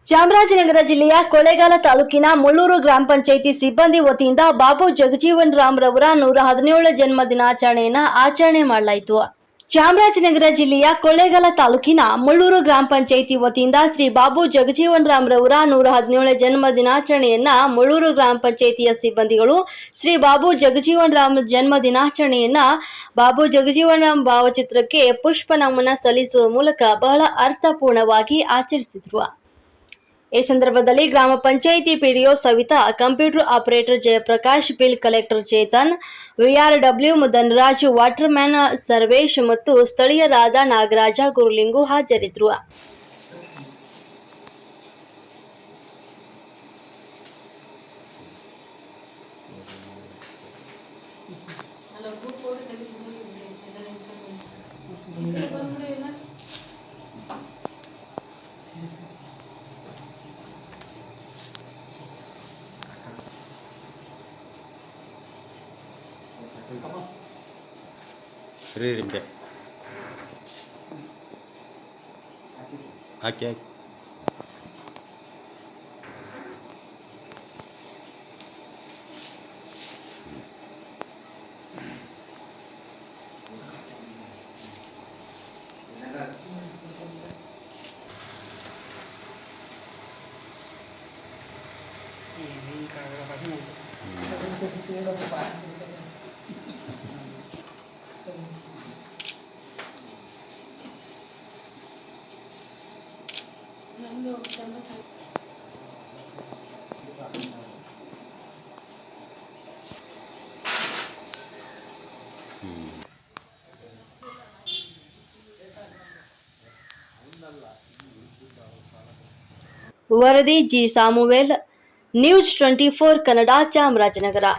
ಚಾಮರಾಜನಗರ ಜಿಲ್ಲೆಯ ಕೊಳ್ಳೇಗಾಲ ತಾಲೂಕಿನ ಮುಳ್ಳೂರು ಗ್ರಾಮ ಪಂಚಾಯಿತಿ ಸಿಬ್ಬಂದಿ ವತಿಯಿಂದ ಬಾಬು ಜಗಜೀವನ್ ರಾಮ್ ರವರ 117 ಜನ್ಮ ದಿನಾಚರಣೆಯನ್ನು ಆಚರಣೆ ಮಾಡಲಾಯಿತು. ಚಾಮರಾಜನಗರ ಜಿಲ್ಲೆಯ ಕೊಳ್ಳೇಗಾಲ ತಾಲೂಕಿನ ಮುಳ್ಳೂರು ಗ್ರಾಮ ಪಂಚಾಯಿತಿ ವತಿಯಿಂದ ಶ್ರೀ ಬಾಬು ಜಗಜೀವನ್ ರಾಮ್ ರವರ 117 ಜನ್ಮ ದಿನಾಚರಣೆಯನ್ನ ಮುಳ್ಳೂರು ಗ್ರಾಮ ಪಂಚಾಯಿತಿಯ ಸಿಬ್ಬಂದಿಗಳು ಶ್ರೀ ಬಾಬು ಜಗಜೀವನ್ ರಾಮ್ ಜನ್ಮ ದಿನಾಚರಣೆಯನ್ನ ಬಾಬು ಜಗಜೀವನ್ ರಾಮ್ ಭಾವಚಿತ್ರಕ್ಕೆ ಪುಷ್ಪ ನಮನ ಸಲ್ಲಿಸುವ ಮೂಲಕ ಬಹಳ ಅರ್ಥಪೂರ್ಣವಾಗಿ ಆಚರಿಸಿದರು. ಈ ಸಂದರ್ಭದಲ್ಲಿ ಗ್ರಾಮ panchayat PDO Savita, computer operator Jayaprakash, bill collector Chetan, VRW Dhanraj, water man Sarvesh ಮತ್ತು ಸ್ಥಳೀಯರಾದ ನಾಗರಾಜ, ಗುರುಲಿಂಗು ಹಾಜರಿದ್ದರು. ರಿಂಬೆ ಹಾಕಿ ವರದಿ G Samuel, news 24 Kannada, Chamarajanagar.